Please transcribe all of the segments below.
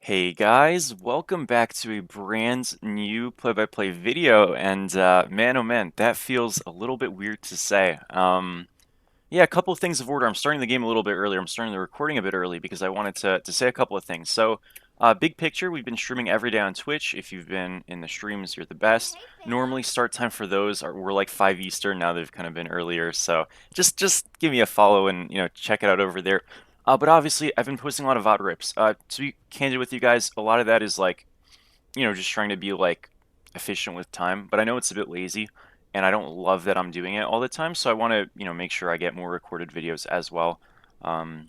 Hey guys, welcome back to a brand new play-by-play video, and man, oh man, that feels a little bit weird to say. Yeah, a couple of things of order. I'm starting the game a little bit earlier. I'm starting the recording a bit early because I wanted to say a couple of things. So, big picture, we've been streaming every day on Twitch. If you've been in the streams, you're the best. Normally, start time for those we're like 5 Eastern. Now they've kind of been earlier, so just give me a follow and check it out over there. But obviously, I've been posting a lot of VOD rips. To be candid with you guys, a lot of that is like just trying to be like efficient with time, but I know it's a bit lazy and I don't love that I'm doing it all the time, so I want to, make sure I get more recorded videos as well. Um,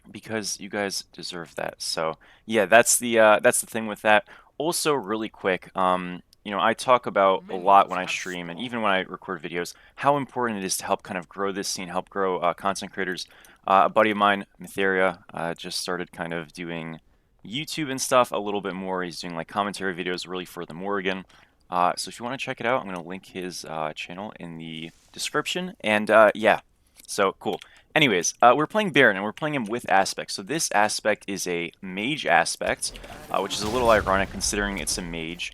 because you guys deserve that. So, yeah, that's the thing with that. Also, really quick, I talk about a lot when I stream and even when I record videos how important it is to help kind of grow this scene, help grow content creators. A buddy of mine, Mytheria, just started kind of doing YouTube and stuff a little bit more. He's doing like commentary videos really for the Morrigan. So if you want to check it out, I'm going to link his channel in the description. And yeah, so cool. Anyways, we're playing Baron, and we're playing him with aspect. So this aspect is a mage aspect, which is a little ironic considering it's a mage.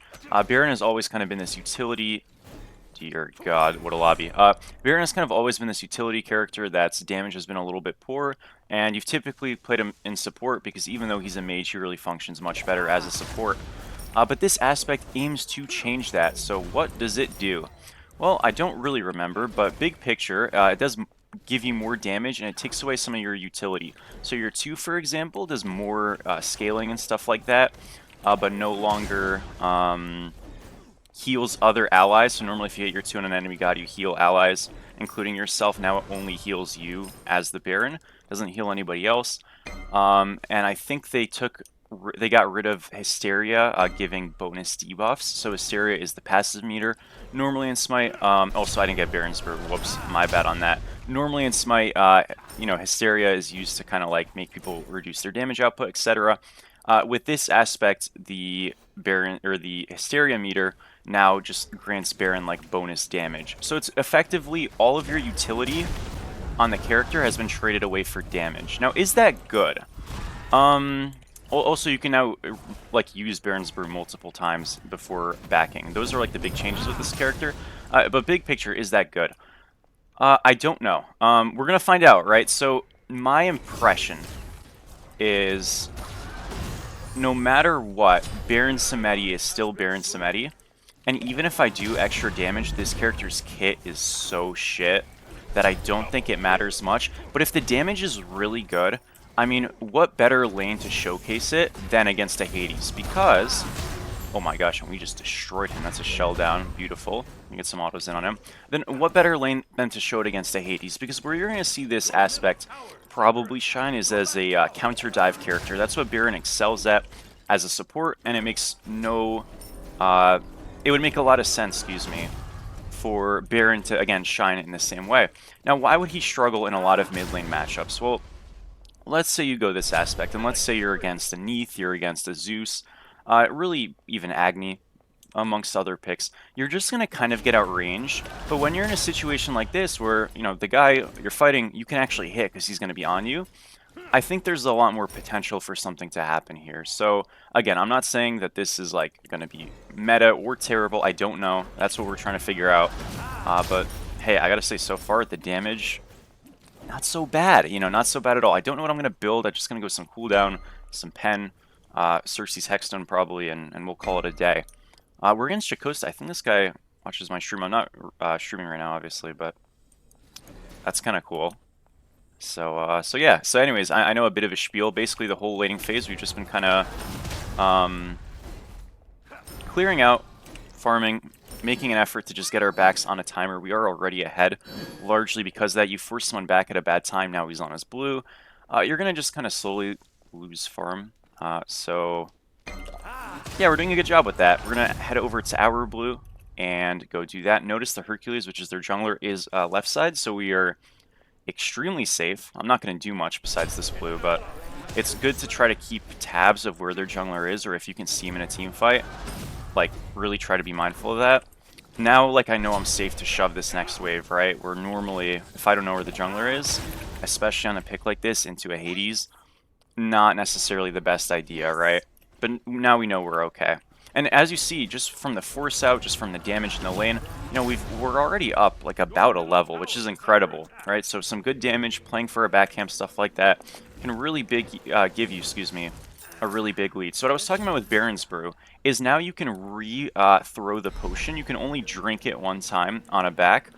Baron has always kind of been this utility. Dear God, what a lobby. Baron has kind of always been this utility character that's damage has been a little bit poor, and you've typically played him in support because even though he's a mage, he really functions much better as a support. But this aspect aims to change that. So what does it do? Well, I don't really remember, but big picture, it does give you more damage and it takes away some of your utility. So your 2, for example, does more scaling and stuff like that, but no longer heals other allies. So normally if you hit your 2 on an enemy god, you heal allies, including yourself. Now it only heals you as the Baron, doesn't heal anybody else. And I think they got rid of Hysteria, giving bonus debuffs. So Hysteria is the passive meter. Normally in Smite, also I didn't get Baron's Brew. Whoops, my bad on that. Normally in Smite, Hysteria is used to kind of like make people reduce their damage output, etc. With this aspect, the Baron or the Hysteria meter now just grants Baron like bonus damage. So it's effectively all of your utility on the character has been traded away for damage. Now, is that good? Also, you can now like use Baron's Brew multiple times before backing. Those are like the big changes with this character. But big picture, is that good? I don't know. We're gonna find out, right? So my impression is, no matter what, Baron Samedi is still Baron Samedi. And even if I do extra damage, this character's kit is so shit that I don't think it matters much. But if the damage is really good, I mean, what better lane to showcase it than against a Hades? Because, oh my gosh, and we just destroyed him. That's a shell down. Beautiful. Let me get some autos in on him. Then what better lane than to show it against a Hades? Because where you're going to see this aspect probably shine is as a counter dive character. That's what Baron excels at as a support, and it makes no... it would make a lot of sense, excuse me, for Baron to, again, shine in the same way. Now, why would he struggle in a lot of mid lane matchups? Well, let's say you go this aspect, and let's say you're against a Neith, you're against a Zeus, really even Agni, amongst other picks. You're just going to kind of get outranged, but when you're in a situation like this where, the guy you're fighting, you can actually hit because he's going to be on you, I think there's a lot more potential for something to happen here. So, again, I'm not saying that this is, like, going to be meta or terrible. I don't know. That's what we're trying to figure out. But, hey, I gotta say, so far, the damage, not so bad. Not so bad at all. I don't know what I'm going to build. I'm just going to go some cooldown, some pen, Cersei's Hexstone probably, and we'll call it a day. We're against Jacosta. I think this guy watches my stream. I'm not streaming right now, obviously, but that's kind of cool. So yeah. So anyways, I know a bit of a spiel. Basically, the whole laning phase, we've just been kind of clearing out, farming, making an effort to just get our backs on a timer. We are already ahead, largely because that you force someone back at a bad time. Now he's on his blue. You're going to just kind of slowly lose farm. So yeah, we're doing a good job with that. We're going to head over to our blue and go do that. Notice the Hercules, which is their jungler, is left side, so we are extremely safe. I'm not going to do much besides this blue, but it's good to try to keep tabs of where their jungler is, or if you can see him in a team fight, like, really try to be mindful of that. Now, like, I know I'm safe to shove this next wave, right? Where normally, if I don't know where the jungler is, especially on a pick like this, into a Hades, not necessarily the best idea, right? but now we know we're okay. And as you see, just from the force out, just from the damage in the lane, you know, we're already up like about a level, which is incredible, right? So some good damage, playing for a back camp, stuff like that, can really give you, excuse me, a really big lead. So what I was talking about with Baron's Brew is now you can throw the potion. You can only drink it one time on a back.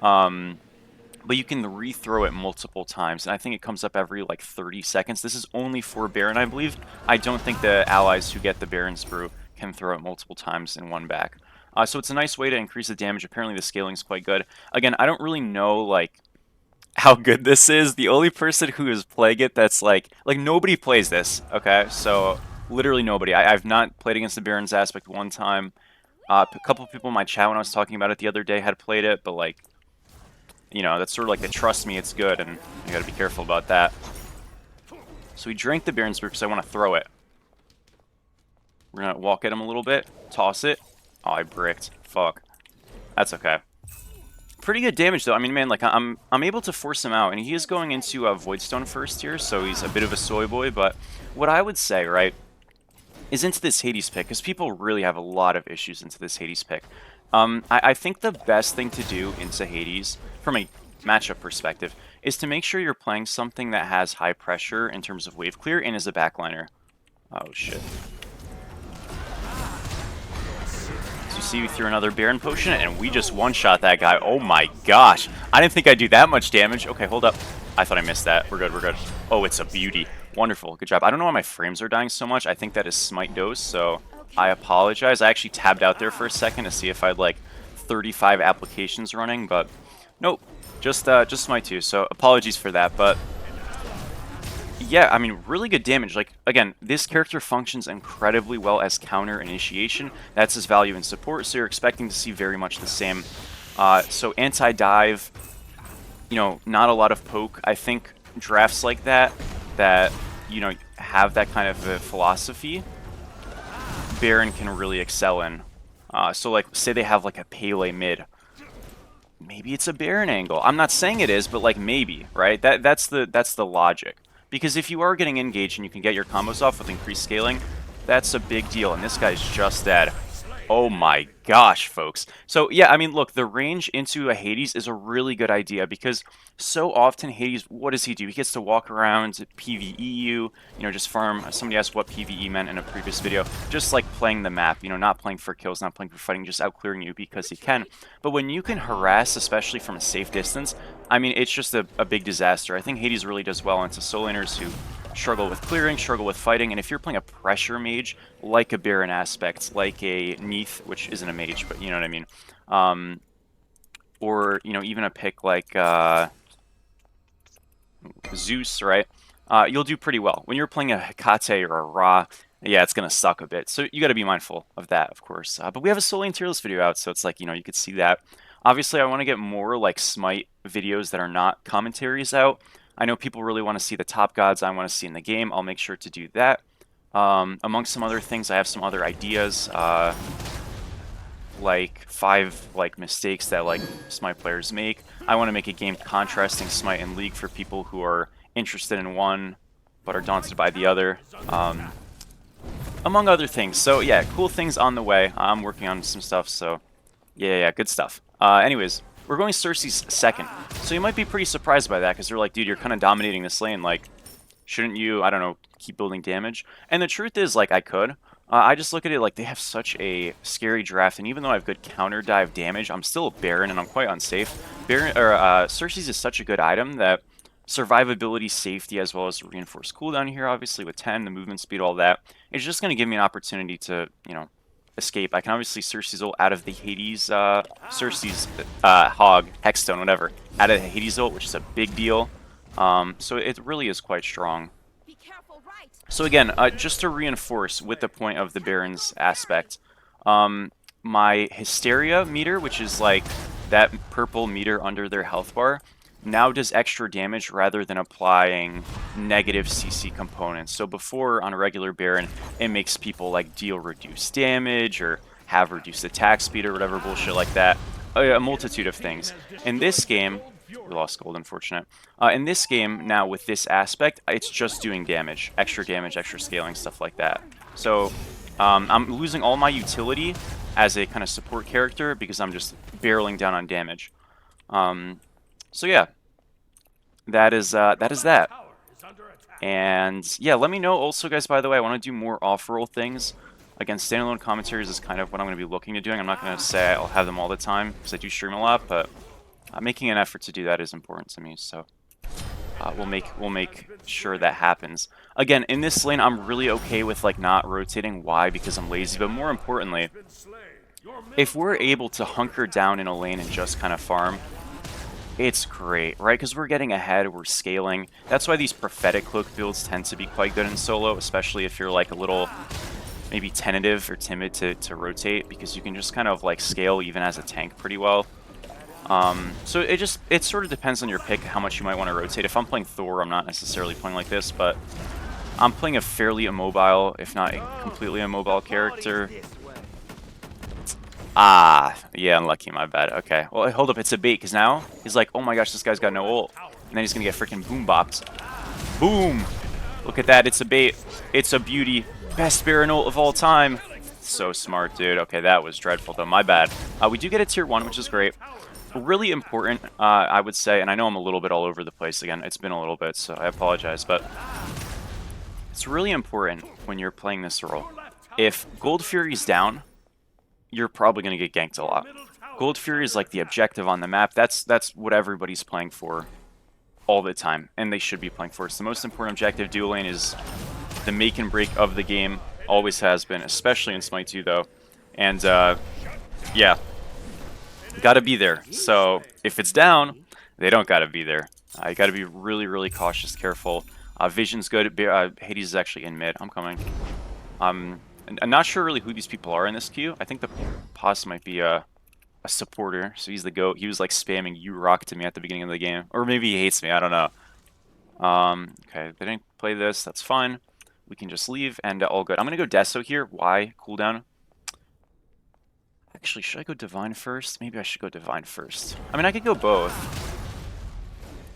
But you can rethrow it multiple times, and I think it comes up every like 30 seconds. This is only for Baron, I believe. I don't think the allies who get the Baron's Brew can throw it multiple times in one back. So it's a nice way to increase the damage. Apparently the scaling is quite good. Again, I don't really know like how good this is. The only person who is playing it that's like nobody plays this, okay? So literally nobody. I've not played against the Baron's aspect one time. A couple of people in my chat when I was talking about it the other day had played it, but like, you know, that's sort of like they trust me it's good, and you gotta be careful about that. So we drank the Baron's Brew because I want to throw it. We're gonna walk at him a little bit, toss it. Oh, I bricked. Fuck. That's okay. Pretty good damage though. I mean, man, like I'm able to force him out, and he is going into Voidstone first here, so he's a bit of a soy boy. But what I would say, right, is into this Hades pick, because people really have a lot of issues into this Hades pick. I think the best thing to do into Hades, from a matchup perspective, is to make sure you're playing something that has high pressure in terms of wave clear and is a backliner. Oh shit. So you see we threw another Baron potion, and we just one-shot that guy. Oh my gosh. I didn't think I'd do that much damage. Okay, hold up. I thought I missed that. We're good, we're good. Oh, it's a beauty. Wonderful. Good job. I don't know why my frames are dying so much. I think that is Smite dose, so I apologize. I actually tabbed out there for a second to see if I had like 35 applications running, but nope. Just Smite 2, so apologies for that. But yeah, I mean, really good damage. Like, again, this character functions incredibly well as counter initiation. That's his value in support, so you're expecting to see very much the same. So anti-dive, you know, not a lot of poke. I think drafts like that, you know, have that kind of a philosophy, Baron can really excel in. So, like, say they have, like, a Pele mid. Maybe it's a Baron angle. I'm not saying it is, but, like, maybe, right? That's the logic. Because if you are getting engaged and you can get your combos off with increased scaling, that's a big deal. And this guy's just dead. Oh my gosh, folks. So yeah, I mean, look, the range into a Hades is a really good idea because so often Hades, what does he do? He gets to walk around, PvE you know, just farm. Somebody asked what PvE meant in a previous video. Just like playing the map, you know, not playing for kills, not playing for fighting, just out clearing you because he can. But when you can harass, especially from a safe distance, I mean, it's just a big disaster. I think Hades really does well into soul laners who struggle with clearing, struggle with fighting, and if you're playing a pressure mage, like a Baron aspect, like a Neath, which isn't a mage, but you know what I mean, or, you know, even a pick like Zeus, right, you'll do pretty well. When you're playing a Hecate or a Ra, yeah, it's going to suck a bit, so you got to be mindful of that, of course. But we have a Soul Lane tier list video out, so it's like, you know, you could see that. Obviously, I want to get more like Smite videos that are not commentaries out. I know people really want to see the top gods I want to see in the game. I'll make sure to do that. Amongst some other things, I have some other ideas, like 5 like mistakes that like Smite players make. I want to make a game contrasting Smite and League for people who are interested in one but are daunted by the other, among other things. So yeah, cool things on the way. I'm working on some stuff, so yeah, good stuff. Anyways, we're going Cersei's second. So you might be pretty surprised by that, because they're like, dude, you're kind of dominating this lane. Like, shouldn't you, I don't know, keep building damage? And the truth is, like, I could. I just look at it like they have such a scary draft, and even though I have good counter dive damage, I'm still a Baron, and I'm quite unsafe. Cersei's is such a good item that survivability, safety, as well as reinforced cooldown here, obviously, with 10, the movement speed, all that. It's just going to give me an opportunity to, you know, escape. I can obviously Cersei's ult out of the Hades, Cersei's Hog, Hexstone, whatever, out of the Hades ult, which is a big deal. So it really is quite strong. So again, just to reinforce with the point of the Baron's aspect, my Hysteria meter, which is like that purple meter under their health bar, now does extra damage rather than applying negative CC components. So before, on a regular Baron, it makes people like deal reduced damage or have reduced attack speed or whatever bullshit like that. A multitude of things. In this game, we lost gold, unfortunate. In this game, now with this aspect, it's just doing damage, extra scaling, stuff like that. So I'm losing all my utility as a kind of support character because I'm just barreling down on damage. So yeah, that is that. And yeah, let me know also, guys, by the way, I want to do more off-roll things. Again, standalone commentaries is kind of what I'm going to be looking to doing. I'm not going to say I'll have them all the time because I do stream a lot, but making an effort to do that is important to me. So we'll make sure that happens. Again, in this lane, I'm really okay with like not rotating. Why? Because I'm lazy. But more importantly, if we're able to hunker down in a lane and just kind of farm, it's great, right? Because we're getting ahead, we're scaling. That's why these prophetic cloak builds tend to be quite good in solo, especially if you're like a little maybe tentative or timid to rotate, because you can just kind of like scale even as a tank pretty well. So it sort of depends on your pick how much you might want to rotate. If I'm playing Thor, I'm not necessarily playing like this, but I'm playing a fairly immobile, if not a completely immobile character. Ah, yeah, unlucky, my bad. Okay, well, hold up, it's a bait, because now he's like, oh my gosh, this guy's got no ult. And then he's going to get freaking boom bopped. Boom! Look at that, it's a bait. It's a beauty. Best Baron ult of all time. So smart, dude. Okay, that was dreadful, though. My bad. We do get a tier 1, which is great. Really important, I would say, and I know I'm a little bit all over the place again. It's been a little bit, so I apologize, but it's really important when you're playing this role. If Gold Fury's down, you're probably going to get ganked a lot. Gold Fury is like the objective on the map. That's what everybody's playing for all the time, and they should be playing for. It's the most important objective. Dual lane is the make and break of the game. Always has been, especially in Smite 2, though. And, yeah. Gotta be there. So, if it's down, they don't gotta be there. You gotta be really, really cautious, careful. Vision's good. Hades is actually in mid. I'm coming. I'm not sure really who these people are in this queue. I think the boss might be a supporter, so he's the GOAT. He was like spamming "you rock" to me at the beginning of the game. Or maybe he hates me, I don't know. Okay, they didn't play this, that's fine. We can just leave, and all good. I'm gonna go Deso here. Why? Cooldown. Actually, should I go Divine first? Maybe I should go Divine first. I mean, I could go both.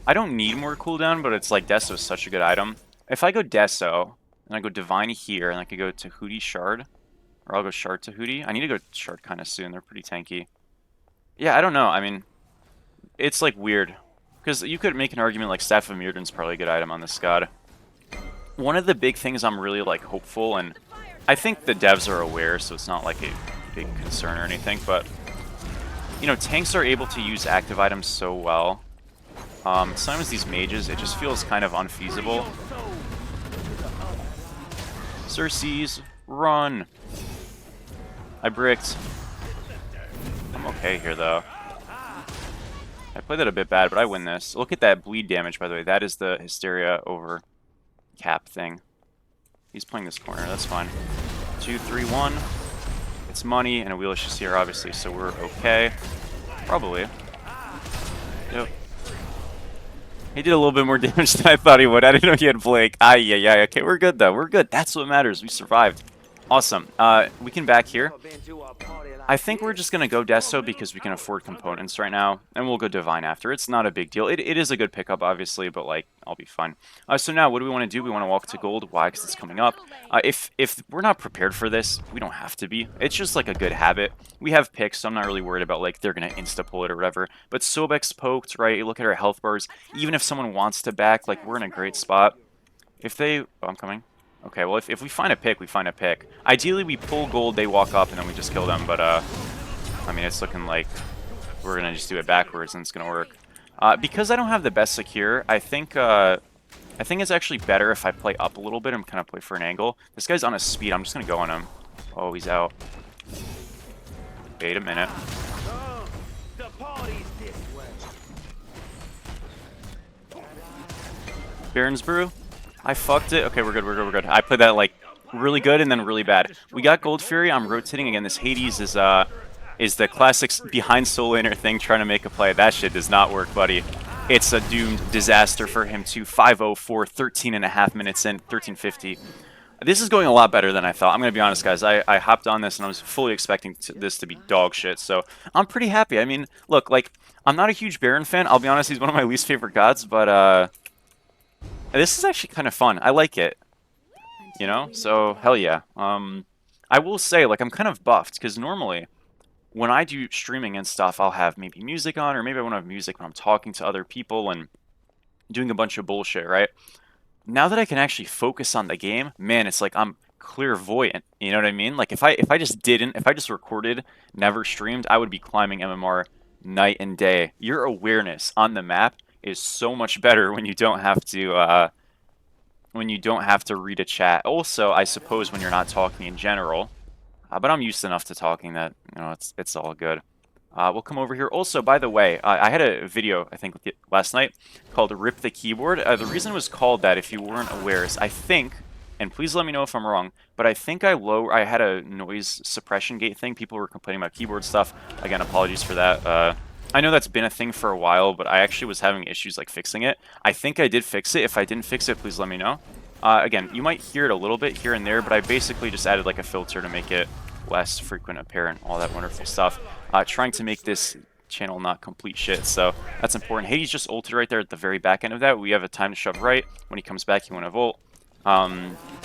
I don't need more cooldown, but it's like Deso is such a good item. If I go Deso, and I go Divine here, and I could go to Hootie Shard, or I'll go Shard to Hootie. I need to go Shard kind of soon. They're pretty tanky. Yeah, I don't know. I mean, it's like weird. Because you could make an argument like Staff of Mirrodin's probably a good item on this god. One of the big things I'm really like hopeful, and I think the devs are aware, so it's not like a big concern or anything, but you know, tanks are able to use active items so well. Sometimes these mages, it just feels kind of unfeasible. Xerxes, run! I bricked. I'm okay here, though. I played that a bit bad, but I win this. Look at that bleed damage, by the way. That is the Hysteria over cap thing. He's playing this corner, that's fine. 2, 3, 1. It's money, and a wheel is just here, obviously, so we're okay. Probably. Yep. He did a little bit more damage than I thought he would. I didn't know he had Blake. Yeah. Okay, we're good, though. We're good. That's what matters. We survived. Awesome. We can back here. I think we're just going to go Deso because we can afford components right now, and we'll go Divine after. It's not a big deal. It is a good pickup, obviously, but, like, I'll be fine. So now, what do we want to do? We want to walk to gold. Why? Because it's coming up. If we're not prepared for this, we don't have to be. It's just, like, a good habit. We have picks, so I'm not really worried about, like, they're going to insta-pull it or whatever. But Sobek's poked, right? You look at our health bars. Even if someone wants to back, like, we're in a great spot. If they... Oh, I'm coming. Okay, well, if we find a pick, we find a pick. Ideally, we pull gold, they walk up, and then we just kill them, but, I mean, it's looking like we're gonna just do it backwards, and it's gonna work. Because I don't have the best secure, I think it's actually better if I play up a little bit and kind of play for an angle. This guy's on a speed, I'm just gonna go on him. Oh, he's out. Wait a minute. Baron's Brew? I fucked it. Okay, we're good. I played that, like, really good and then really bad. We got Gold Fury. I'm rotating again. This Hades is the classic behind soul laner thing trying to make a play. That shit does not work, buddy. It's a doomed disaster for him to 5:04, 13.5 minutes in, 13:50. This is going a lot better than I thought. I'm going to be honest, guys. I hopped on this and I was fully expecting this to be dog shit, so I'm pretty happy. I mean, look, like, I'm not a huge Baron fan. I'll be honest, he's one of my least favorite gods, but, this is actually kind of fun. I like it. you know? So, hell yeah. I will say, like, I'm kind of buffed, because normally, when I do streaming and stuff, I'll have maybe music on, or maybe I won't have music when I'm talking to other people and doing a bunch of bullshit, right? Now that I can actually focus on the game, man, it's like I'm clairvoyant. You know what I mean? Like if I just recorded, never streamed, I would be climbing MMR night and day. Your awareness on the map is so much better when you don't have to read a chat. Also, I suppose when you're not talking in general, but I'm used enough to talking that it's all good. We'll come over here. Also, by the way, I had a video, I think, last night called Rip the Keyboard. The reason it was called that, if you weren't aware, is I think, and please let me know if I'm wrong, but I think I had a noise suppression gate thing. People were complaining about keyboard stuff. Again, apologies for that. I know that's been a thing for a while, but I actually was having issues like fixing it. I think I did fix it. If I didn't fix it, please let me know. Again, you might hear it a little bit here and there, but I basically just added like a filter to make it less frequent apparent, all that wonderful stuff. Trying to make this channel not complete shit, so that's important. Hades just ulted right there at the very back end of that. We have a time to shove right. When he comes back, you want to volt.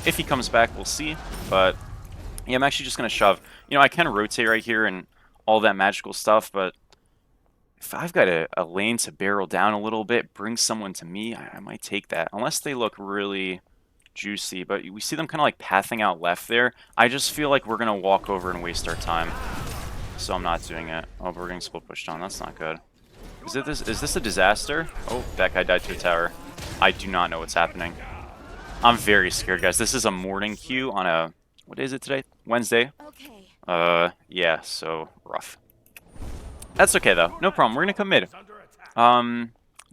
If he comes back, we'll see, but yeah, I'm actually just going to shove. You know, I can rotate right here and all that magical stuff, but if I've got a lane to barrel down a little bit, bring someone to me, I might take that, unless they look really juicy, but we see them kind of like pathing out left there. I just feel like we're going to walk over and waste our time. So I'm not doing it. Oh, we're getting split pushed on. That's not good. Is this a disaster? Oh, that guy died to a tower. I do not know what's happening. I'm very scared, guys. This is a morning queue on a... What is it today? Wednesday? Yeah, so rough. That's okay, though. No problem. We're going to come mid.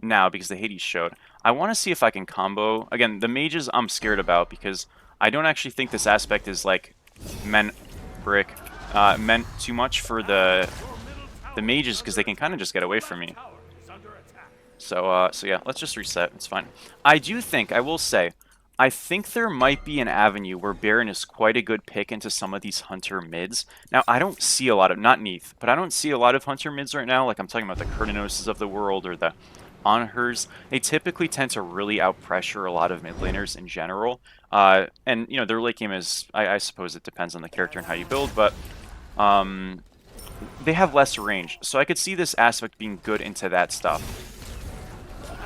Now, because the Hades showed. I want to see if I can combo. Again, the mages I'm scared about because I don't actually think this aspect is, like, meant too much for the mages because they can kind of just get away from me. So yeah, let's just reset. It's fine. I will say, I think there might be an avenue where Baron is quite a good pick into some of these Hunter mids. Now, I don't see a lot of, not Neath, but I don't see a lot of Hunter mids right now. Like, I'm talking about the Kernoses of the world or the Anhurs. They typically tend to really outpressure a lot of mid laners in general. And, you know, their late game is, I suppose it depends on the character and how you build, but they have less range. So I could see this aspect being good into that stuff.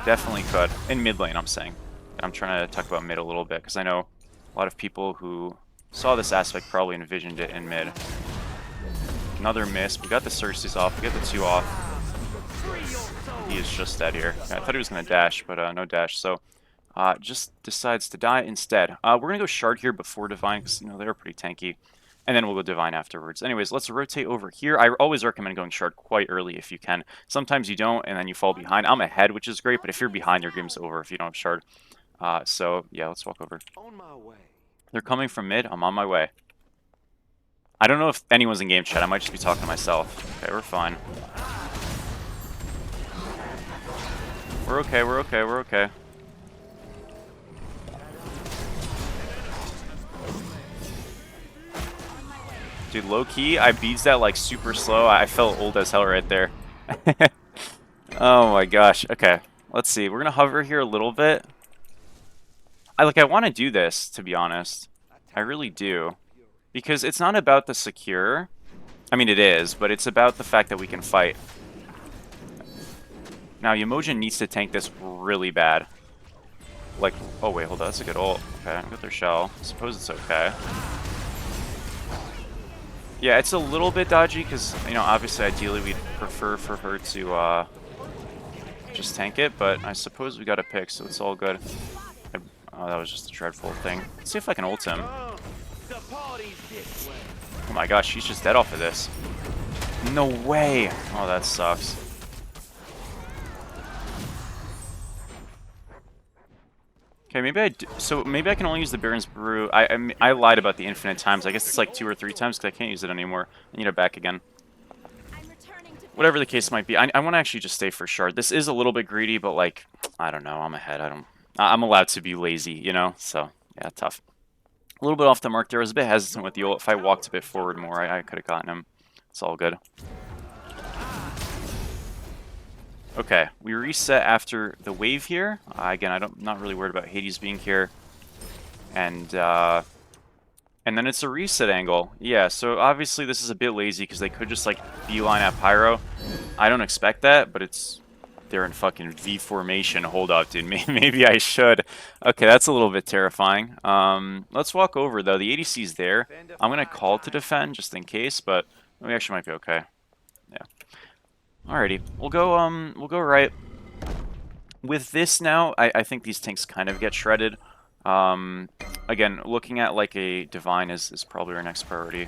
Definitely could. In mid lane, I'm saying. I'm trying to talk about mid a little bit, because I know a lot of people who saw this aspect probably envisioned it in mid. Another miss. We got the Cersei's off. We got the 2 off. He is just dead here. Yeah, I thought he was going to dash, but no dash. So just decides to die instead. We're going to go Shard here before Divine, because, you know, they're pretty tanky. And then we'll go Divine afterwards. Anyways, let's rotate over here. I always recommend going Shard quite early if you can. Sometimes you don't, and then you fall behind. I'm ahead, which is great, but if you're behind, your game's over if you don't have Shard. So, yeah, let's walk over. On my way. They're coming from mid. I'm on my way. I don't know if anyone's in game chat. I might just be talking to myself. Okay, we're fine. We're okay, we're okay, we're okay. Dude, low-key, I beats that, like, super slow. I felt old as hell right there. Oh my gosh. Okay, let's see. We're gonna hover here a little bit. I want to do this, to be honest. I really do. Because it's not about the secure. I mean, it is, but it's about the fact that we can fight. Now, Yamojin needs to tank this really bad. Like, oh wait, hold on, that's a good ult. Okay, I got their shell. I suppose it's okay. Yeah, it's a little bit dodgy, because, you know, obviously, ideally, we'd prefer for her to, just tank it, but I suppose we got a pick, so it's all good. Oh, that was just a dreadful thing. Let's see if I can ult him. Oh my gosh, he's just dead off of this. No way! Oh, that sucks. Okay, maybe I can only use the Baron's Brew. I lied about the infinite times. I guess it's like 2 or 3 times because I can't use it anymore. I need it back again. Whatever the case might be, I want to actually just stay for Shard. This is a little bit greedy, but like, I don't know. I'm ahead. I'm allowed to be lazy, you know? So, yeah, tough. A little bit off the mark there. I was a bit hesitant with the ult. If I walked a bit forward more, I could have gotten him. It's all good. Okay, we reset after the wave here. Again, I'm not really worried about Hades being here. And then it's a reset angle. Yeah, so obviously this is a bit lazy because they could just like beeline at Pyro. I don't expect that, but they're in fucking V formation. Hold up, dude. Maybe I should. Okay, that's a little bit terrifying. Let's walk over though. The ADC's there. I'm gonna call to defend just in case, but we actually might be okay. Yeah. Alrighty, we'll go right. With this now, I think these tanks kind of get shredded. Again, looking at like a Divine is probably our next priority.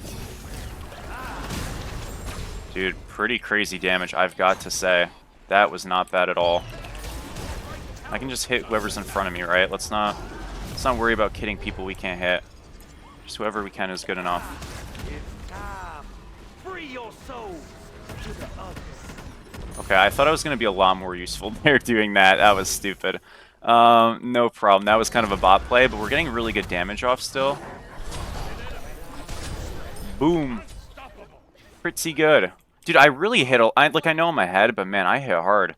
Dude, pretty crazy damage, I've got to say. That was not bad at all. I can just hit whoever's in front of me, right? Let's not worry about kidding people we can't hit. Just whoever we can is good enough. Okay, I thought I was going to be a lot more useful there doing that. That was stupid. No problem. That was kind of a bot play, but we're getting really good damage off still. Boom. Pretty good. Dude, I really hit I know in my head, but man, I hit hard.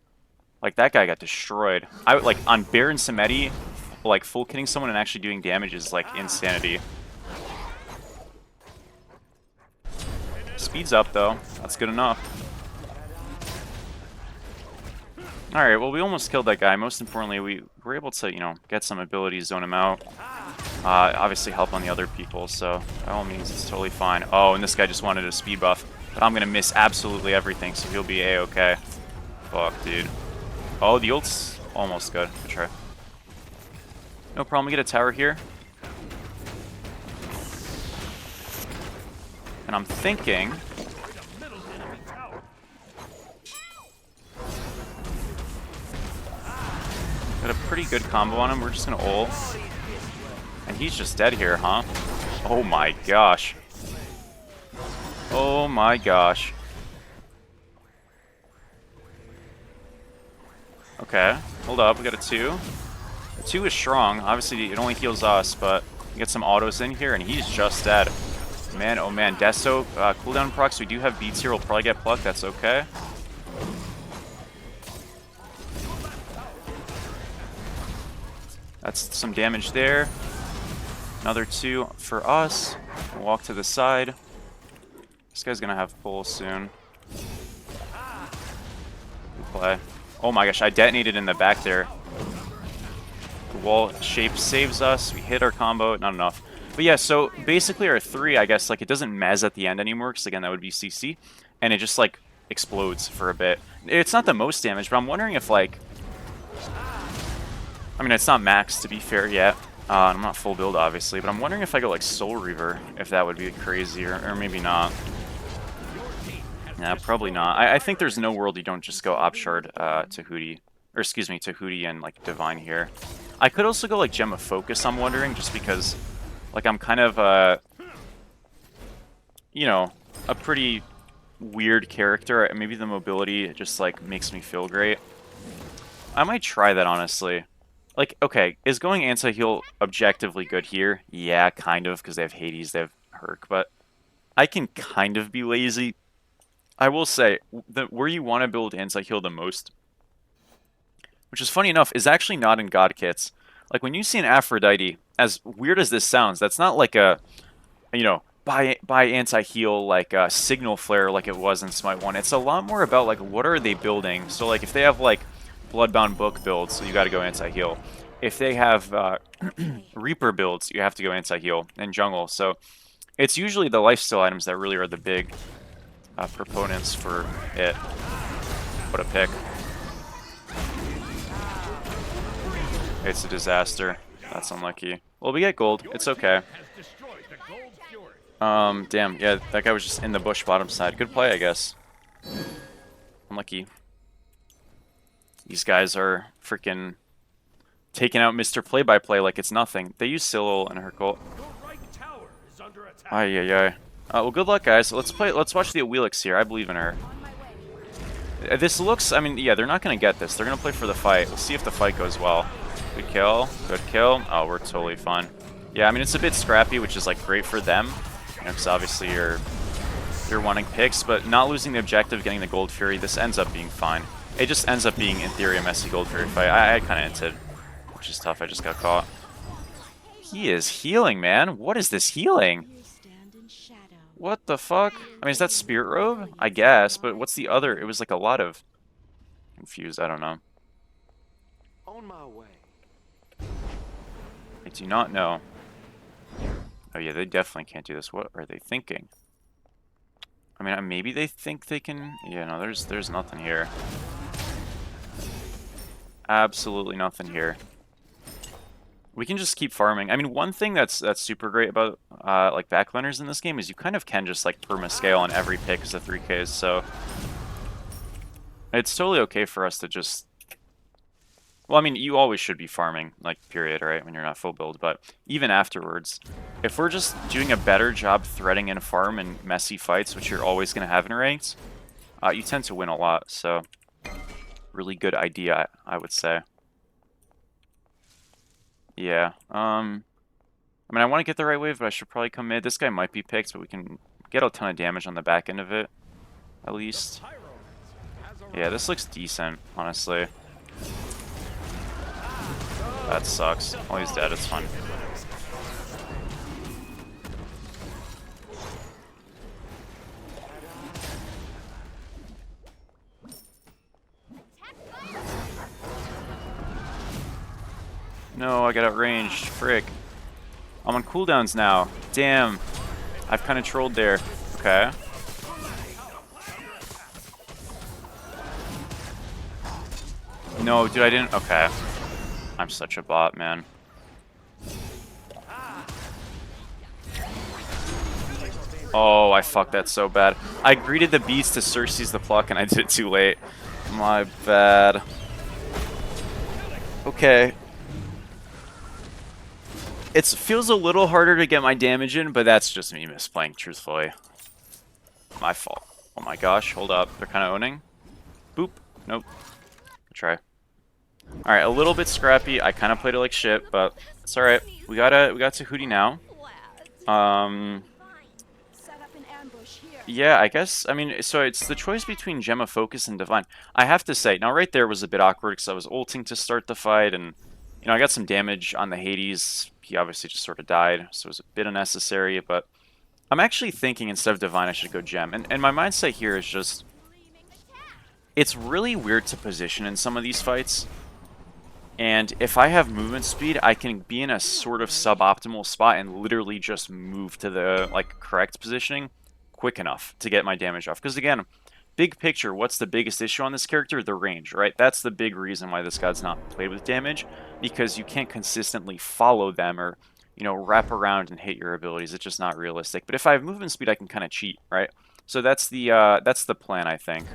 Like, that guy got destroyed. Like, on Baron Samedi, like, full kitting someone and actually doing damage is, like, insanity. Speed's up, though. That's good enough. Alright, well, we almost killed that guy. Most importantly, we were able to, you know, get some abilities, zone him out. Obviously help on the other people, so by all means, it's totally fine. Oh, and this guy just wanted a speed buff, but I'm gonna miss absolutely everything, so he'll be A-okay. Fuck, dude. Oh, the ult's almost good. Good try. No problem, we get a tower here. And I'm thinking... Got a pretty good combo on him. We're just gonna ult. And he's just dead here, huh? Oh my gosh. Oh my gosh. Okay, hold up. We got a 2. The 2 is strong. Obviously, it only heals us, but we get some autos in here, and he's just dead. Man, oh man. Deso, cooldown procs. We do have beats here. We'll probably get plucked. That's okay. That's some damage there. Another 2 for us. We'll walk to the side. This guy's gonna have pull soon. Good play. Oh my gosh, I detonated in the back there. The wall shape saves us. We hit our combo, not enough. But yeah, so basically our 3, I guess, like, it doesn't mez at the end anymore, because again, that would be CC. And it just, like, explodes for a bit. It's not the most damage, but I'm wondering if, like... I mean, it's not max, to be fair, yet. I'm not full build, obviously, but I'm wondering if I go, like, Soul Reaver, if that would be crazy, or maybe not. Yeah, probably not. I think there's no world you don't just go Opshard to Hootie. Or, excuse me, to Hootie and, like, Divine here. I could also go, like, Gem of Focus, I'm wondering, just because, like, I'm kind of, you know, a pretty weird character. Maybe the mobility just, like, makes me feel great. I might try that, honestly. Like, okay, is going anti-heal objectively good here? Yeah, kind of, because they have Hades, they have Herc, but I can kind of be lazy. I will say, where you want to build anti-heal the most, which is funny enough, is actually not in God kits. Like, when you see an Aphrodite, as weird as this sounds, that's not like a, you know, buy anti-heal, like a Signal Flare like it was in Smite 1. It's a lot more about, like, what are they building? So, like, if they have, like, Bloodbound Book builds, so you gotta go anti-heal. If they have Reaper builds, you have to go anti-heal and jungle. So it's usually the lifesteal items that really are the big proponents for it. What a pick. It's a disaster. That's unlucky. Well, we get gold. It's okay. Damn. Yeah, that guy was just in the bush bottom side. Good play, I guess. Unlucky. These guys are freaking taking out Mr. Play-by-Play like it's nothing. They use Syl and Hercult. Ay, ay, ay. Well, good luck, guys. Let's watch the Awelix here. I believe in her. This looks... I mean, yeah, they're not going to get this. They're going to play for the fight. We'll see if the fight goes well. Good kill. Good kill. Oh, we're totally fine. Yeah, I mean, it's a bit scrappy, which is, like, great for them. You know, because obviously you're wanting picks, but not losing the objective, getting the Gold Fury, this ends up being fine. It just ends up being, in theory, a messy Gold Fury fight. I kind of hinted, which is tough. I just got caught. He is healing, man. What is this healing? What the fuck? I mean, is that Spirit Robe? I guess, but what's the other? It was like a lot of... Confused, I don't know. On my way. I do not know. Oh yeah, they definitely can't do this. What are they thinking? I mean, maybe they think they can... Yeah, no, there's nothing here. Absolutely nothing here. We can just keep farming. I mean, one thing that's super great about like backliners in this game is you kind of can just like perma-scale on every pick as a 3Ks, so it's totally okay for us to just... Well, I mean, you always should be farming, like, period, right, when you're not full build, but even afterwards, if we're just doing a better job threading in farm in messy fights, which you're always going to have in ranked, you tend to win a lot, so really good idea, I would say. Yeah, I mean, I want to get the right wave, but I should probably come mid. This guy might be picked, but we can get a ton of damage on the back end of it, at least. Yeah, this looks decent, honestly. That sucks. Oh, he's dead, it's fine. No, I got outranged. Frick. I'm on cooldowns now. Damn. I've kind of trolled there. Okay. No, dude, I didn't... Okay. I'm such a bot, man. Oh, I fucked that so bad. I greeted the beast to Cersei's the pluck, and I did it too late. My bad. Okay. It feels a little harder to get my damage in, but that's just me misplaying, truthfully. My fault. Oh my gosh, hold up. They're kind of owning. Boop. Nope. Good try. Alright, a little bit scrappy. I kind of played it like shit, but it's alright. We got Tahuti now. Yeah, I guess, I mean, so it's the choice between Gemma Focus and Divine. I have to say, now right there was a bit awkward because I was ulting to start the fight, and, you know, I got some damage on the Hades. He obviously just sort of died, so it was a bit unnecessary, but I'm actually thinking instead of Divine I should go Gem. And my mindset here is just, it's really weird to position in some of these fights. And if I have movement speed, I can be in a sort of suboptimal spot and literally just move to the like correct positioning quick enough to get my damage off. Because again, big picture, what's the biggest issue on this character? The range, right? That's the big reason why this god's not played with damage, because you can't consistently follow them or, you know, wrap around and hit your abilities. It's just not realistic. But if I have movement speed, I can kind of cheat, right? So that's the plan, I think.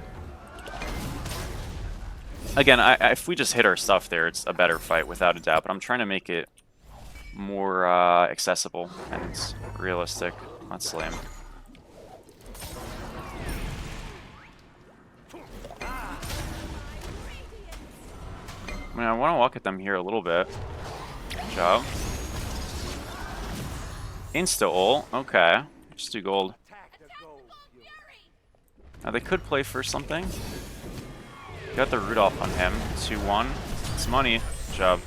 Again, if we just hit our stuff there, it's a better fight, without a doubt. But I'm trying to make it more accessible and realistic. That's lame. I mean, I want to walk at them here a little bit. Good job. Insta-ult. Okay. Just do gold. Now, they could play for something. Got the Rudolph on him. 2-1. It's money. Good job.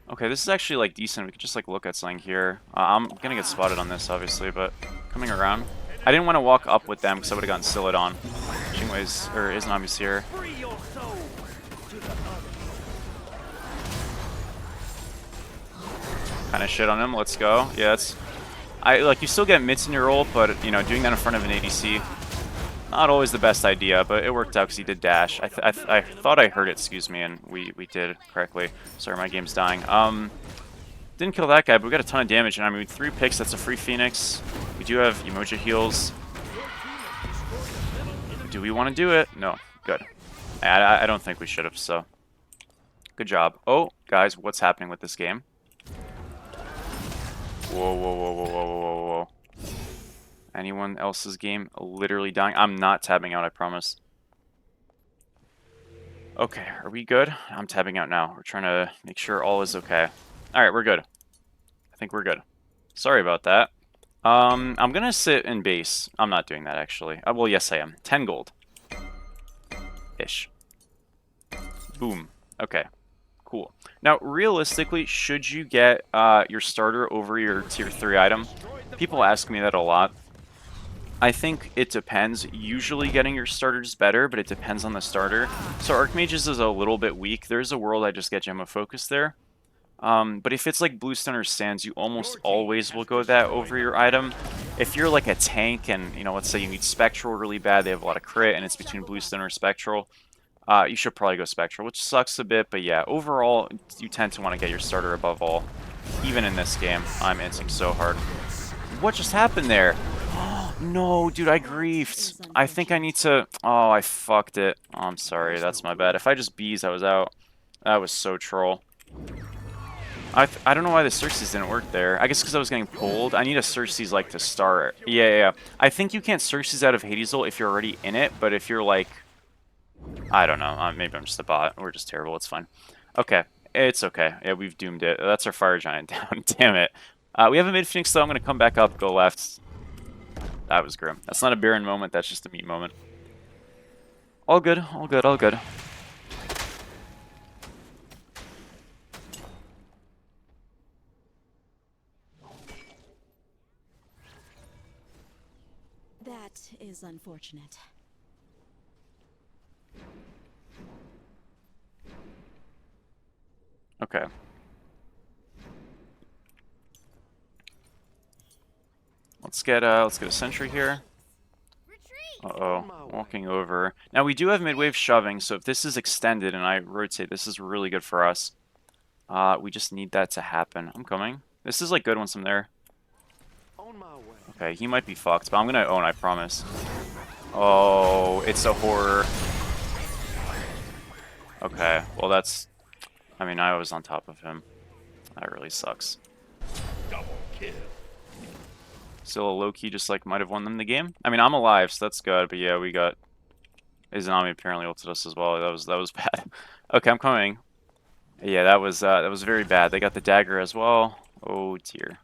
Okay, this is actually, like, decent. We could just, like, look at something here. I'm gonna get spotted on this, obviously, but coming around. I didn't want to walk up with them because I would have gotten Silled-on. Xingwei's, or Izanami's here. Kind of shit on him. Let's go. Yeah, it's... you still get mitts in your ult, but, you know, doing that in front of an ADC... Not always the best idea, but it worked out because he did dash. I thought I heard it, excuse me, and we did correctly. Sorry, my game's dying. Didn't kill that guy, but we got a ton of damage, and I mean, 3 picks, that's a free Phoenix. We do have Emoji heals. Do we want to do it? No. Good. I don't think we should have, so. Good job. Oh, guys, what's happening with this game? Whoa, whoa, whoa, whoa, whoa, whoa, whoa. Anyone else's game literally dying? I'm not tabbing out, I promise. Okay, are we good? I'm tabbing out now. We're trying to make sure all is okay. Alright, we're good. I think we're good. Sorry about that. I'm gonna sit in base. I'm not doing that, actually. Well, yes, I am. 10 gold. Ish. Boom. Okay. Cool. Now, realistically, should you get your starter over your tier 3 item? People ask me that a lot. I think it depends. Usually getting your starter is better, but it depends on the starter. So Archmages is a little bit weak. There's a world I just get Gem of Focus there. But if it's like Bluestone or Sands, you almost always will go that over your item. If you're like a tank and, you know, let's say you need Spectral really bad, they have a lot of crit, and it's between Bluestone or Spectral, you should probably go Spectral, which sucks a bit, but yeah, overall, you tend to want to get your starter above all. Even in this game, I'm inting so hard. What just happened there? No, dude, I griefed. I think I need to... Oh, I fucked it. Oh, I'm sorry, that's my bad. If I just bees, I was out. That was so troll. I don't know why the Xerxes didn't work there. I guess because I was getting pulled. I need a Xerxes, like, to start. Yeah. I think you can't Xerxes out of Hadesel if you're already in it, but if you're, like... I don't know. Maybe I'm just a bot. We're just terrible. It's fine. Okay. It's okay. Yeah, we've doomed it. That's our Fire Giant down. Damn it. We have a mid Phoenix, though. I'm going to come back up, go left. That was grim. That's not a Baron moment. That's just a meat moment. All good. All good. All good. That is unfortunate. Okay. Let's get a sentry here. Uh-oh. Walking over. Now, we do have mid-wave shoving, so if this is extended and I rotate, this is really good for us. We just need that to happen. I'm coming. This is, like, good once I'm there. On my way. Okay, he might be fucked, but I'm gonna own, I promise. Oh, it's a horror. Okay, well, that's... I mean, I was on top of him. That really sucks. Double kill. Still a low-key just, like, might have won them the game. I mean, I'm alive, so that's good, but yeah, we got... Izanami apparently ulted us as well. That was bad. Okay, I'm coming. Yeah, that was very bad. They got the dagger as well. Oh, dear.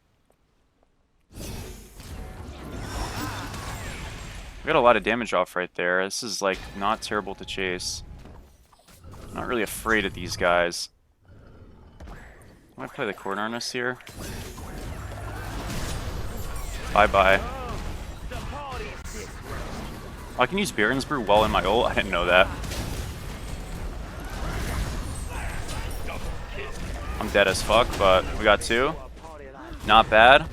We got a lot of damage off right there. This is, like, not terrible to chase. I'm not really afraid of these guys. I'm gonna play the corner on us here. Bye-bye. Oh, I can use Baron's Brew while in my ult? I didn't know that. I'm dead as fuck, but we got two. Not bad.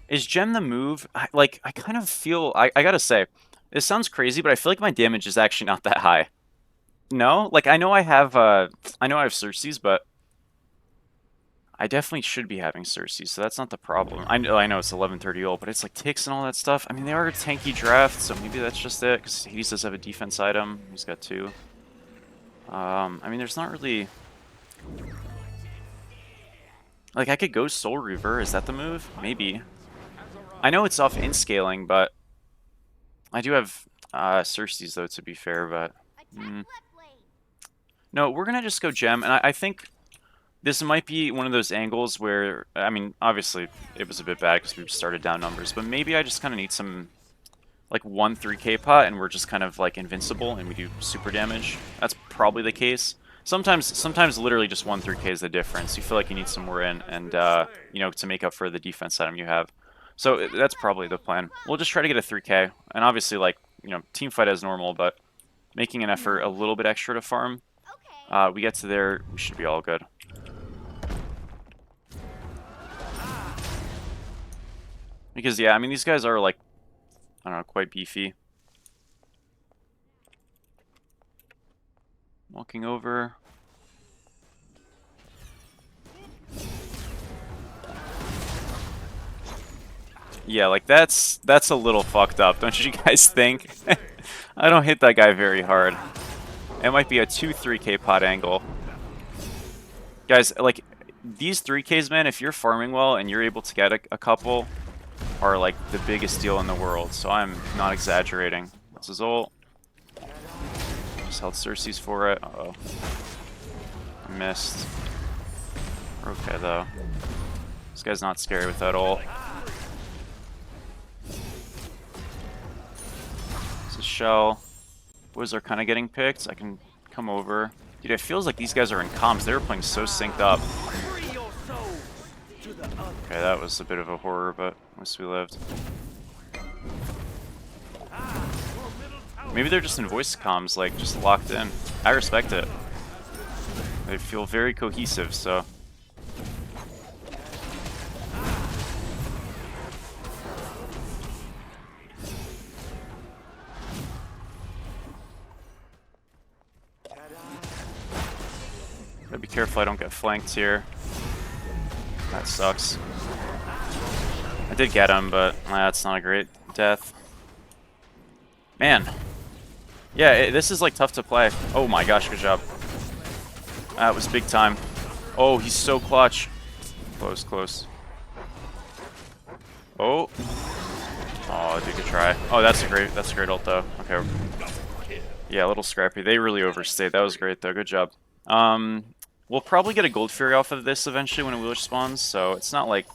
Is Gem the move? I kind of feel... I gotta say, this sounds crazy, but I feel like my damage is actually not that high. No? Like, I know I have Xerxes, but... I definitely should be having Xerxes, so that's not the problem. I know it's 1130 ult, but it's like ticks and all that stuff. I mean, they are a tanky draft, so maybe that's just it, because Hades does have a defense item. He's got two. I mean, there's not really... Like, I could go Soul Reaver. Is that the move? Maybe. I know it's off in scaling, but... I do have Xerxes, though, to be fair, but... No, we're going to just go Gem, and I think... This might be one of those angles where, I mean, obviously it was a bit bad because we started down numbers, but maybe I just kind of need some, like, 1 3k pot and we're just kind of, like, invincible and we do super damage. That's probably the case. Sometimes literally just 1 3k is the difference. You feel like you need some more in and, you know, to make up for the defense item you have. So that's probably the plan. We'll just try to get a 3k, and obviously, like, you know, team fight as normal, but making an effort a little bit extra to farm. We get to there, we should be all good. Because, yeah, I mean, these guys are, like, I don't know, quite beefy. Walking over. Yeah, like, that's a little fucked up, don't you guys think? I don't hit that guy very hard. It might be a 2-3k pot angle. Guys, like, these 3ks, man, if you're farming well and you're able to get a couple... are like the biggest deal in the world, so I'm not exaggerating. What's his ult? Just held Xerxes for it. Uh-oh. Missed. We're okay, though. This guy's not scary with that ult. This is Shell. Boys are kind of getting picked. I can come over. Dude, it feels like these guys are in comms. They were playing so synced up. Free your souls to the other. Okay, that was a bit of a horror, but at least we lived. Maybe they're just in voice comms, like, just locked in. I respect it. They feel very cohesive, so... Gotta be careful I don't get flanked here. That sucks. I did get him, but that's not a great death. Man. Yeah, this is like tough to play. Oh my gosh, good job. That was big time. Oh, he's so clutch. Close, close. Oh. Oh, dude, good try. Oh, that's a great ult though. Okay. Yeah, a little scrappy. They really overstayed. That was great though. Good job. We'll probably get a Gold Fury off of this eventually when a Wheeler spawns, so it's not like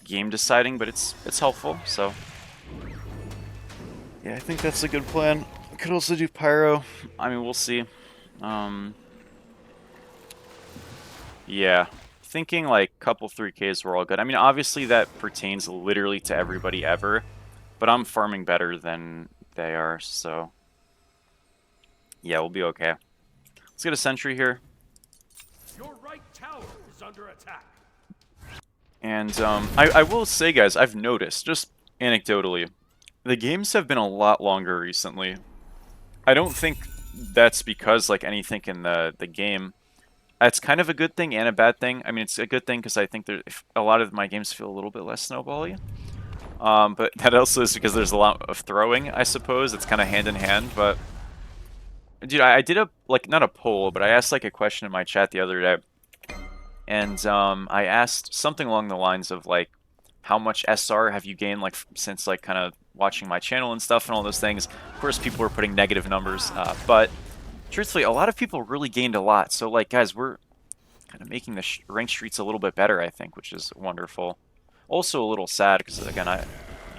game deciding, but it's helpful, so. Yeah, I think that's a good plan. We could also do Pyro. I mean, we'll see. Yeah. Thinking like couple 3Ks were all good. I mean, obviously that pertains literally to everybody ever, but I'm farming better than they are, so. Yeah, we'll be okay. Let's get a sentry here. Your right tower is under attack. And I will say, guys, I've noticed, just anecdotally, the games have been a lot longer recently. I don't think that's because, like, anything in the game. It's kind of a good thing and a bad thing. I mean, it's a good thing because I think a lot of my games feel a little bit less snowbally. But that also is because there's a lot of throwing, I suppose. It's kind of hand in hand, but... Dude, I did like, not a poll, but I asked, like, a question in my chat the other day. And, I asked something along the lines of, like, how much SR have you gained, like, since, like, kind of watching my channel and stuff and all those things. Of course, people were putting negative numbers, but, truthfully, a lot of people really gained a lot. So, like, guys, we're kind of making the rank streets a little bit better, I think, which is wonderful. Also a little sad, because, again, I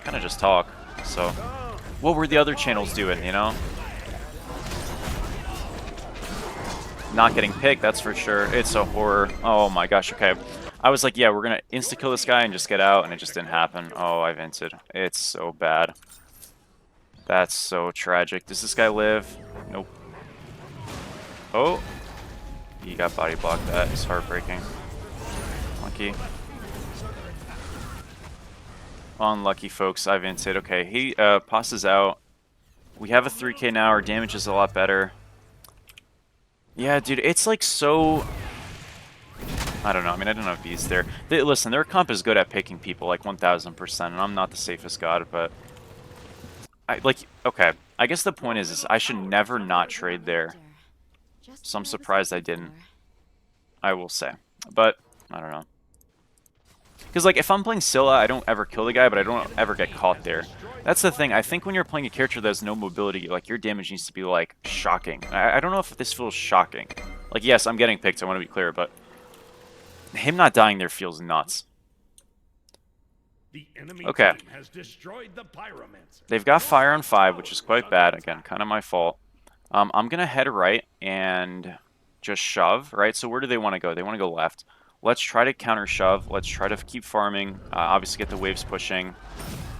kind of just talk, so... What were the other channels doing, you know? Not getting picked, that's for sure. It's a horror. Oh my gosh, okay. I was like, yeah, we're gonna insta-kill this guy and just get out, and it just didn't happen. Oh, I vented. It's so bad. That's so tragic. Does this guy live? Nope. Oh! He got body blocked. That is heartbreaking. Lucky. Unlucky, folks. I vented. Okay, he passes out. We have a 3K now. Our damage is a lot better. Yeah, dude, it's like so... I don't know. I mean, I don't have bees there. Listen, their comp is good at picking people, like 1000%, and I'm not the safest god, but... okay. I guess the point is I should never not trade there. So I'm surprised I didn't. I will say. But, I don't know. Because, like, if I'm playing Scylla, I don't ever kill the guy, but I don't ever get caught there. That's the thing. I think when you're playing a character that has no mobility, like, your damage needs to be, like, shocking. I don't know if this feels shocking. Like, yes, I'm getting picked, I want to be clear, but... him not dying there feels nuts. The enemy okay. team has destroyed the pyromancer. They've got fire on 5, which is quite bad. Again, kind of my fault. I'm going to head right and just shove, right? So where do they want to go? They want to go left. Let's try to counter shove. Let's try to keep farming. Obviously get the waves pushing.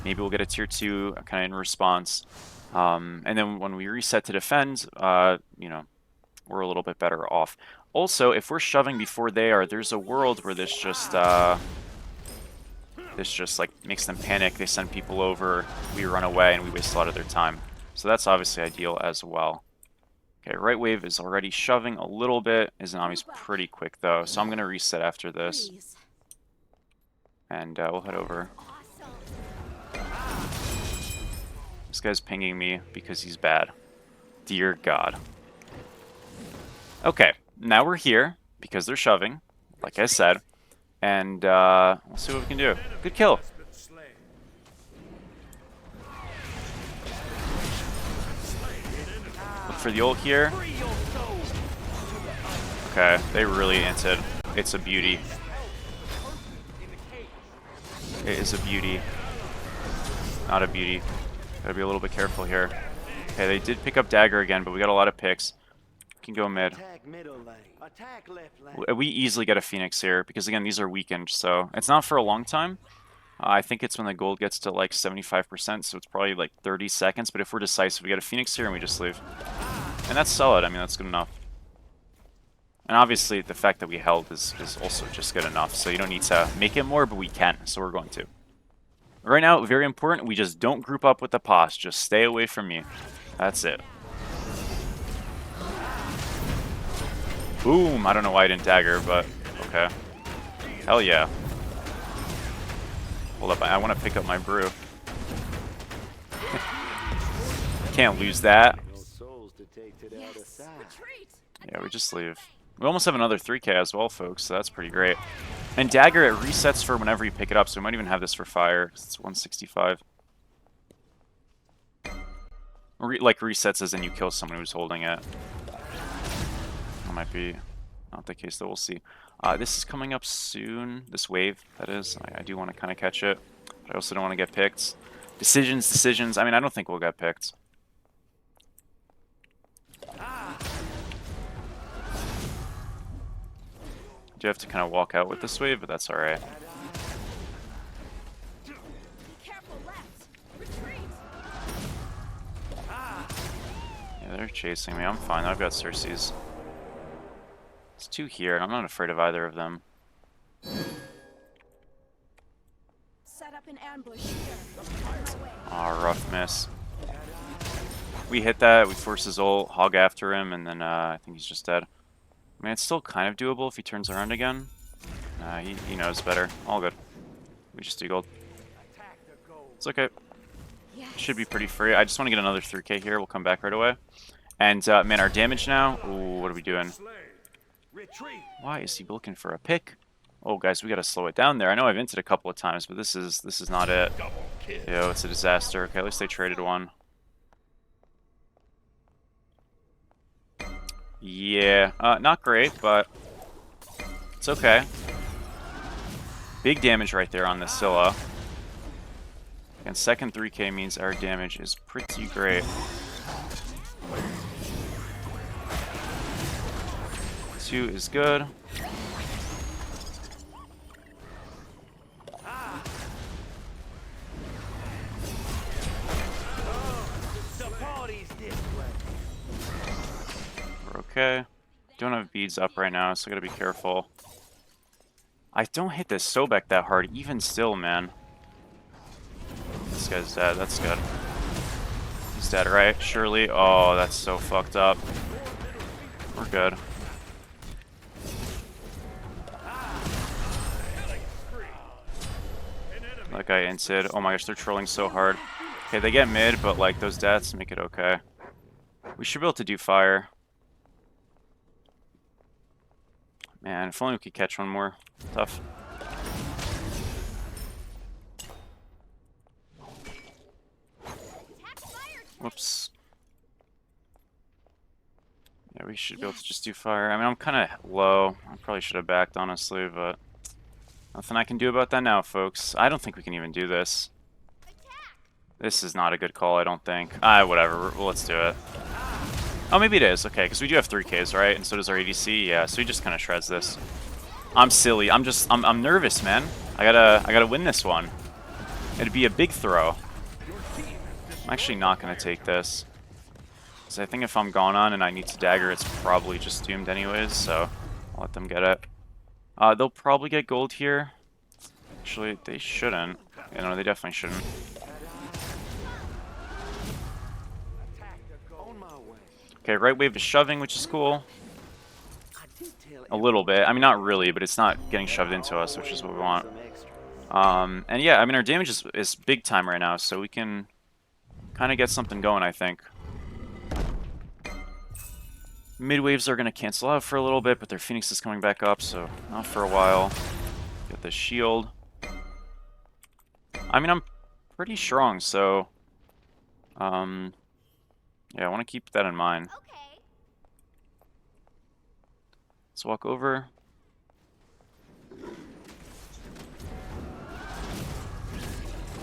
Maybe we'll get a tier 2 kind of in response. And then when we reset to defend, you know, we're a little bit better off. Also, if we're shoving before they are, there's a world where this just like makes them panic. They send people over, we run away, and we waste a lot of their time. So that's obviously ideal as well. Okay, right wave is already shoving a little bit. Izanami's pretty quick though, so I'm gonna reset after this. And we'll head over. This guy's pinging me because he's bad. Dear God. Okay, now we're here because they're shoving, like I said. And we'll see what we can do. Good kill. Look for the ult here. Okay, they really inted. It's a beauty. It is a beauty. Not a beauty. Gotta be a little bit careful here. Okay, they did pick up dagger again, but we got a lot of picks. can go mid. Attack middle lane. Attack left lane. We easily get a Phoenix here, because again, these are weakened, so it's not for a long time. I think it's when the gold gets to like 75%, so it's probably like 30 seconds, but if we're decisive, we get a Phoenix here and we just leave. And that's solid, I mean, that's good enough. And obviously, the fact that we held is also just good enough, so you don't need to make it more, but we can, so we're going to. Right now, very important, we just don't group up with the POS, just stay away from me. That's it. Boom! I don't know why I didn't dagger, but okay. Hell yeah. Hold up, I want to pick up my brew. Can't lose that. No souls to take to the other side. Yeah, we just leave. We almost have another 3k as well, folks, so that's pretty great. And dagger, it resets for whenever you pick it up, so we might even have this for fire. It's 165. Like resets as in you kill someone who's holding it. That might be not the case, though. We'll see. This is coming up soon. This wave, that is. I do want to kind of catch it. But I also don't want to get picked. Decisions. I mean, I don't think we'll get picked. Do have to kind of walk out with this wave, but that's alright. Yeah, they're chasing me. I'm fine. I've got Cersei's. It's 2 here, and I'm not afraid of either of them. Set up an ambush here. Aw, rough miss. We hit that, we force his ult, hog after him, and then I think he's just dead. I mean, it's still kind of doable if he turns around again. He knows better. All good. We just do gold. It's okay. Should be pretty free. I just want to get another 3k here. We'll come back right away. And, man, our damage now... Ooh, what are we doing? Why is he looking for a pick? Oh, guys, we gotta slow it down there. I know I've inted a couple of times, but this is not it. Yo, it's a disaster. Okay, at least they traded one. Yeah, not great, but it's okay. Big damage right there on this Scylla. And second 3k means our damage is pretty great. 2 is good. We're okay. Don't have beads up right now, so I gotta be careful. I don't hit this Sobek that hard, even still, man. This guy's dead, that's good. He's dead, right? Surely? Oh, that's so fucked up. We're good. That guy inted. Oh my gosh, they're trolling so hard. Okay, they get mid, but like those deaths make it okay. We should be able to do fire. Man, if only we could catch one more. Tough. Whoops. Yeah, we should be able to just do fire. I mean, I'm kind of low. I probably should have backed, honestly, but nothing I can do about that now, folks. I don't think we can even do this. This is not a good call, I don't think. Whatever. Well, let's do it. Oh, maybe it is. Okay, because we do have 3Ks, right? And so does our ADC. Yeah, so he just kind of shreds this. I'm silly. I'm nervous, man. I gotta win this one. It'd be a big throw. I'm actually not gonna take this. Because I think if I'm gone on and I need to dagger, it's probably just doomed anyways, so I'll let them get it. They'll probably get gold here. Actually, they shouldn't. You know, they definitely shouldn't. Okay, right wave is shoving, which is cool. A little bit. I mean, not really, but it's not getting shoved into us, which is what we want. And yeah, I mean, our damage is big time right now, so we can kind of get something going, I think. Mid waves are going to cancel out for a little bit, but their Phoenix is coming back up, so not for a while. Get the shield. I mean, I'm pretty strong, so... yeah, I want to keep that in mind. Okay. Let's walk over.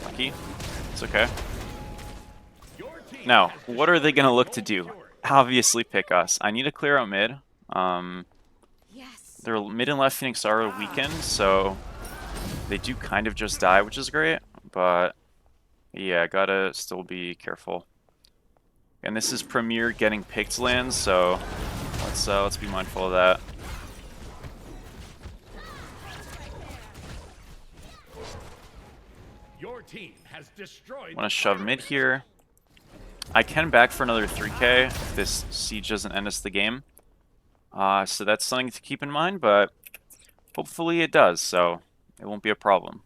Lucky. It's okay. Now, what are they going to look to do? obviously pick us. I need to clear out mid. Yes. Their mid and left Phoenix are weakened, so they do kind of just die, which is great. But yeah, gotta still be careful. And this is Premier getting picked lands, so let's be mindful of that. Your team has destroyed. Want to shove mid here. I can back for another 3k if this siege doesn't end us the game. So that's something to keep in mind, but hopefully it does, so it won't be a problem.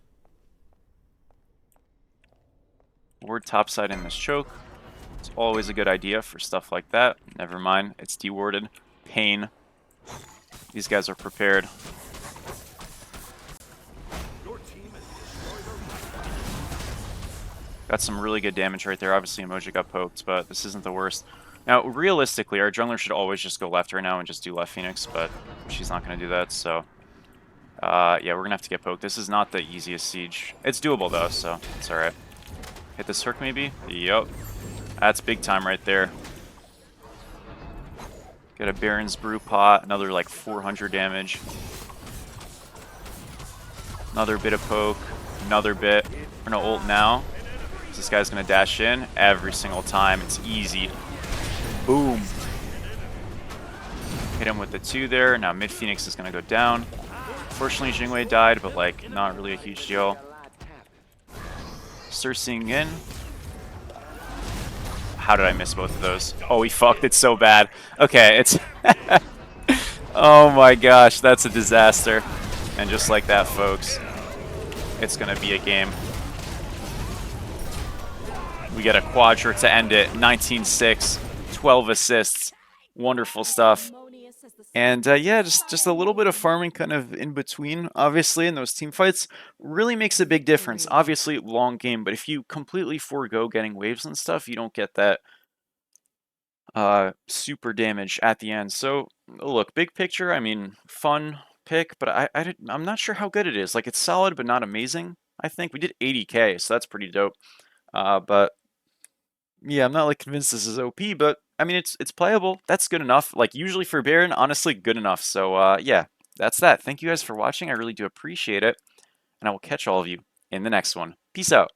Ward topside in this choke. It's always a good idea for stuff like that. Never mind, it's dewarded. Pain. These guys are prepared. Your team has destroyed a right. Got some really good damage right there. Obviously, Emoji got poked, but this isn't the worst. Now, realistically, our jungler should always just go left right now and just do left Phoenix, but she's not going to do that, so... yeah, we're going to have to get poked. This is not the easiest siege. It's doable, though, so it's alright. Hit this Herc, maybe? Yup. That's big time right there. Get a Baron's Brew pot, another like 400 damage. Another bit of poke, another bit. We're gonna ult now. This guy's gonna dash in every single time. It's easy. Boom. Hit him with the 2 there. Now mid Phoenix is gonna go down. Fortunately, Jingwei died, but like not really a huge deal. Cersing in. How did I miss both of those? Oh, we fucked it so bad. Okay, it's... oh my gosh, that's a disaster. And just like that, folks, it's going to be a game. We get a quadra to end it. 19-6, 12 assists. Wonderful stuff. And yeah, just a little bit of farming kind of in between, obviously, in those team fights really makes a big difference. Obviously, long game, but if you completely forego getting waves and stuff, you don't get that super damage at the end. So, look, big picture, I mean, fun pick, but I'm not sure how good it is. Like, it's solid, but not amazing, I think. We did 80k, so that's pretty dope. But yeah, I'm not like convinced this is OP, but I mean it's playable. That's good enough. Like usually for Baron, honestly, good enough. So yeah, that's that. Thank you guys for watching. I really do appreciate it. And I will catch all of you in the next one. Peace out.